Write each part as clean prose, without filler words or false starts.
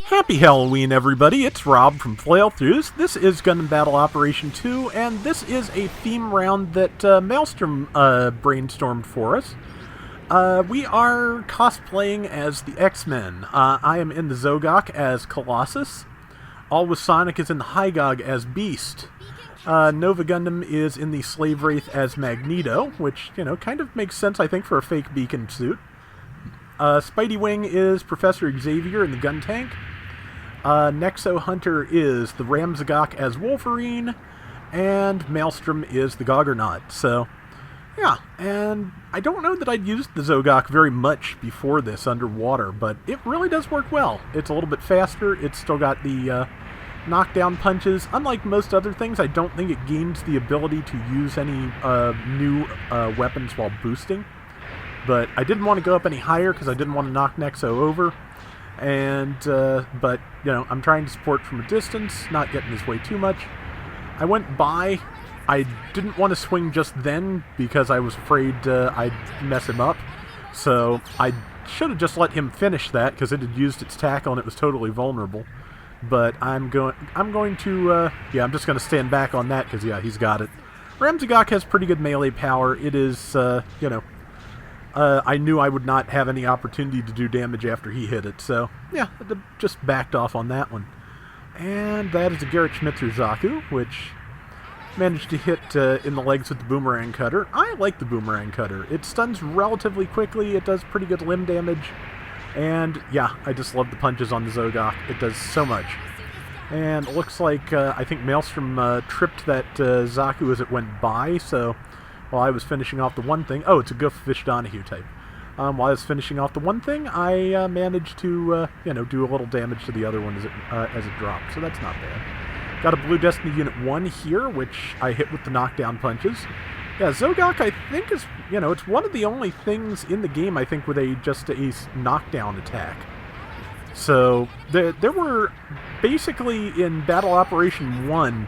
Happy Halloween, everybody! It's Rob from Flailthroughs. This is Gundam Battle Operation 2, and this is a theme round that Maelstrom brainstormed for us. We are cosplaying as the X-Men. I am in the Zogok as Colossus. Always Sonic is in the Hygog as Beast. Nova Gundam is in the Slave Wraith as Magneto, which, kind of makes sense, I think, for a fake beacon suit. Spidey Wing is Professor Xavier in the Gun Tank. Nexo Hunter is the Zogok as Wolverine, and Maelstrom is the Goggernaut. So, yeah, and I don't know that I'd used the Zogok very much before this underwater, but it really does work well. It's a little bit faster, it's still got the knockdown punches. Unlike most other things, I don't think it gains the ability to use any new weapons while boosting. But I didn't want to go up any higher because I didn't want to knock Nexo over. And, but, I'm trying to support from a distance, not getting his way too much. I went by. I didn't want to swing just then because I was afraid I'd mess him up. So I should have just let him finish that because it had used its tackle and it was totally vulnerable. But I'm going to, I'm just going to stand back on that because, yeah, he's got it. Zogok has pretty good melee power. It is, I knew I would not have any opportunity to do damage after he hit it, so, yeah, I just backed off on that one. And that is a Garrett Schmitzer Zaku, which managed to hit in the legs with the Boomerang Cutter. I like the Boomerang Cutter. It stuns relatively quickly, it does pretty good limb damage, and, yeah, I just love the punches on the Zogok. It does so much. And it looks like, I think Maelstrom tripped that Zaku as it went by, so while I was finishing off the one thing... Oh, it's a Goof Fish Donahue type. While I was finishing off the one thing, I managed to, do a little damage to the other one as it dropped, so that's not bad. Got a Blue Destiny Unit 1 here, which I hit with the knockdown punches. Yeah, Zogok, I think, is, it's one of the only things in the game, I think, with just a knockdown attack. So, there were, basically, in Battle Operation 1,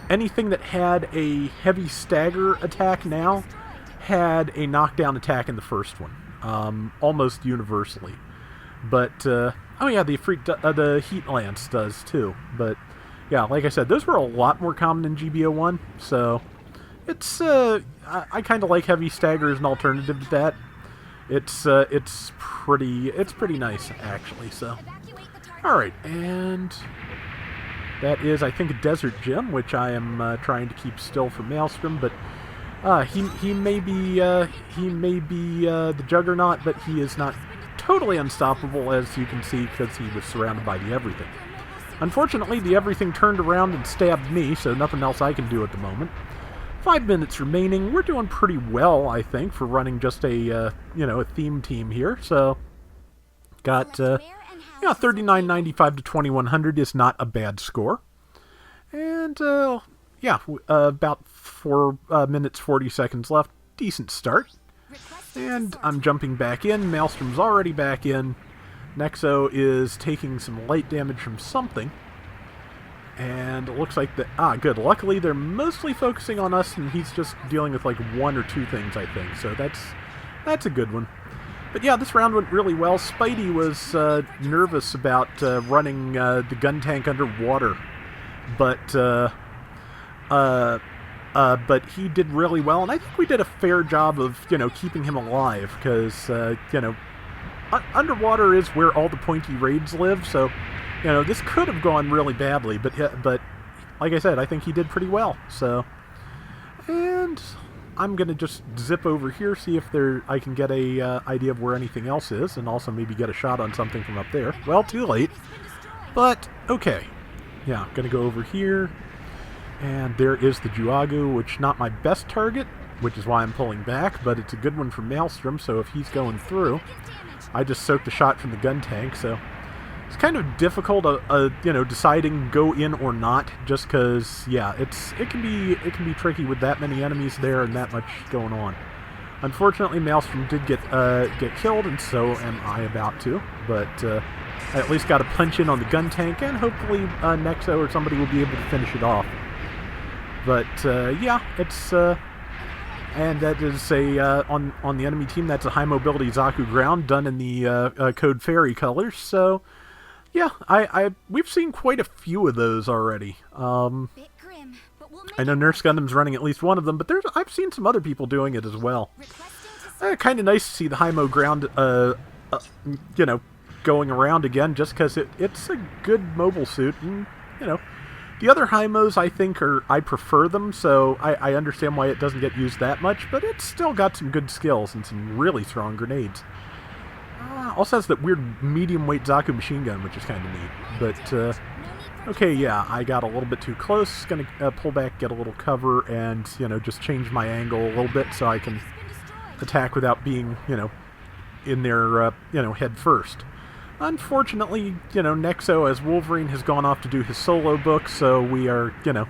anything that had a heavy stagger attack now had a knockdown attack in the first one, almost universally. But, oh yeah, the Heat Lance does too. But, yeah, like I said, those were a lot more common in GBO1, so it's, I kind of like heavy stagger as an alternative to that. It's pretty nice, actually, so. Alright, and that is, I think, a Desert Gem, which I am trying to keep still for Maelstrom, but he may be the Juggernaut, but he is not totally unstoppable, as you can see, because he was surrounded by the Everything. Unfortunately, the Everything turned around and stabbed me, so nothing else I can do at the moment. 5 minutes remaining. We're doing pretty well, I think, for running just a theme team here. So, got 39.95 to 2100 is not a bad score. And, about 4 minutes, 40 seconds left. Decent start. And I'm jumping back in. Maelstrom's already back in. Nexo is taking some light damage from something. And it looks like good. Luckily, they're mostly focusing on us, and he's just dealing with, like, 1 or 2 things, I think. So that's a good one. But yeah, this round went really well. Spidey was nervous about running the gun tank underwater, but he did really well, and I think we did a fair job of keeping him alive because underwater is where all the pointy raids live. So this could have gone really badly, but like I said, I think he did pretty well. So, and I'm going to just zip over here, see if I can get a idea of where anything else is, and also maybe get a shot on something from up there. Well, too late. But, okay. Yeah, I'm going to go over here, and there is the Juagu, which not my best target, which is why I'm pulling back, but it's a good one for Maelstrom, so if he's going through, I just soaked a shot from the gun tank, so it's kind of difficult, deciding go in or not, just because, yeah, it can be tricky with that many enemies there and that much going on. Unfortunately, Maelstrom did get killed, and so am I about to. But I at least got a punch in on the gun tank, and hopefully Nexo or somebody will be able to finish it off. But yeah, it's and that is on the enemy team. That's a high mobility Zaku ground done in the Code Fairy colors. So Yeah, we've seen quite a few of those already. Bit grim, but we'll I make know it Nurse Gundam's running at least one of them, but I've seen some other people doing it as well. requesting to Kind of nice to see the Hymo ground, you know, going around again, just because it's a good mobile suit, and you know, the other Hymos I think I prefer them, so I understand why it doesn't get used that much, but it's still got some good skills and some really strong grenades. Also has that weird medium-weight Zaku machine gun, which is kind of neat. But, okay, yeah, I got a little bit too close. Gonna pull back, get a little cover, and, you know, just change my angle a little bit so I can attack without being, you know, in there, you know, head first. Unfortunately, you know, Nexo, as Wolverine, has gone off to do his solo book, so we are, you know,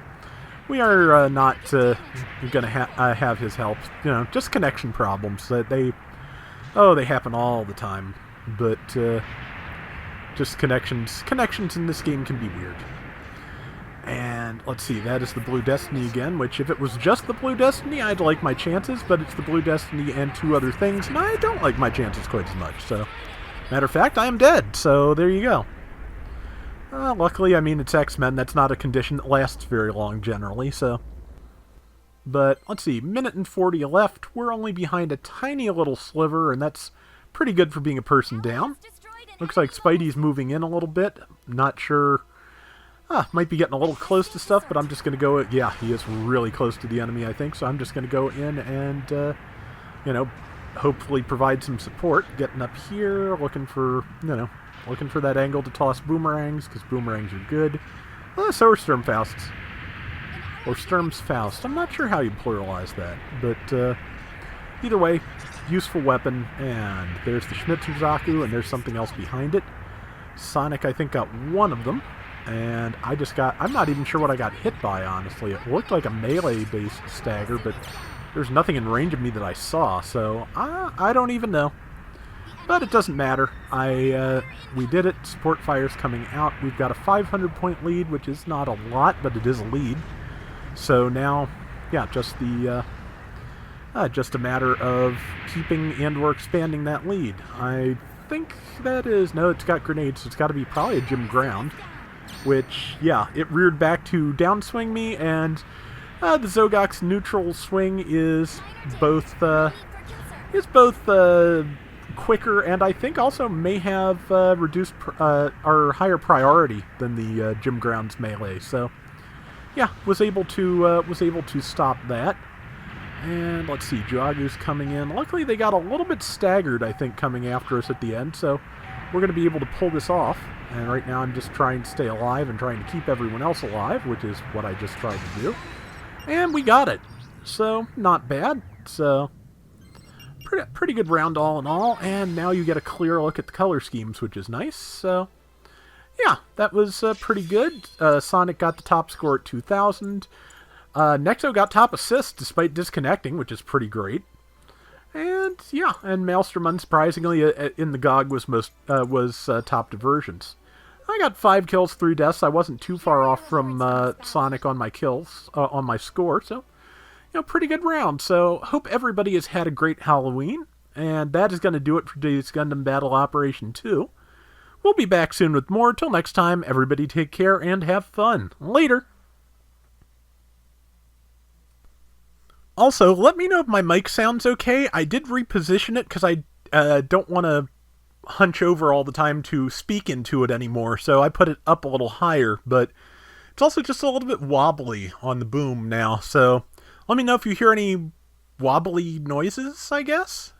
we are not going to have his help. You know, just connection problems that they happen all the time. But just connections in this game can be weird. And let's see, that is the Blue Destiny again, which if it was just the Blue Destiny, I'd like my chances, but it's the Blue Destiny and two other things, and I don't like my chances quite as much. So, matter of fact, I am dead, so there you go. Luckily, I mean, it's X-Men. That's not a condition that lasts very long, generally, so... But, let's see, minute and 40 left. We're only behind a tiny little sliver, and that's pretty good for being a person down. Looks like Spidey's moving in a little bit. Not sure... might be getting a little close to stuff, but I'm just going to go... Yeah, he is really close to the enemy, I think, so I'm just going to go in and, you know, hopefully provide some support. Getting up here, looking for, you know, looking for that angle to toss boomerangs, because boomerangs are good. So are Sturmfausts. Or Sturm's Faust. I'm not sure how you pluralize that, but either way, useful weapon. And there's the Schnitzer Zaku, and there's something else behind it. Sonic, I think, got one of them. And I just got... I'm not even sure what I got hit by, honestly. It looked like a melee-based stagger, but there's nothing in range of me that I saw, so I don't even know. But it doesn't matter. We did it. Support fire's coming out. We've got a 500-point lead, which is not a lot, but it is a lead. So now, yeah, just a matter of keeping and/or expanding that lead. I think that is... No, it's got grenades, so it's got to be probably a Jim Ground. Which, yeah, it reared back to downswing me, and the Zogok's neutral swing is both quicker, and I think also may have reduced or higher priority than the Jim Ground's melee. So, yeah, was able to stop that. And let's see, Jagu's coming in. Luckily, they got a little bit staggered, I think, coming after us at the end. So we're going to be able to pull this off. And right now, I'm just trying to stay alive and trying to keep everyone else alive, which is what I just tried to do. And we got it. So not bad. So pretty good round all in all. And now you get a clear look at the color schemes, which is nice. So yeah, that was pretty good. Sonic got the top score at 2,000. Nexo got top assist despite disconnecting, which is pretty great. And yeah, and Maelstrom, unsurprisingly, in the GOG was top diversions. I got 5 kills, 3 deaths. I wasn't too far off from Sonic on my kills, on my score. So, you know, pretty good round. So, hope everybody has had a great Halloween. And that is going to do it for today's Gundam Battle Operation 2. We'll be back soon with more. Till next time, everybody take care and have fun. Later! Also, let me know if my mic sounds okay. I did reposition it because I don't want to hunch over all the time to speak into it anymore, so I put it up a little higher, but it's also just a little bit wobbly on the boom now, so let me know if you hear any wobbly noises, I guess.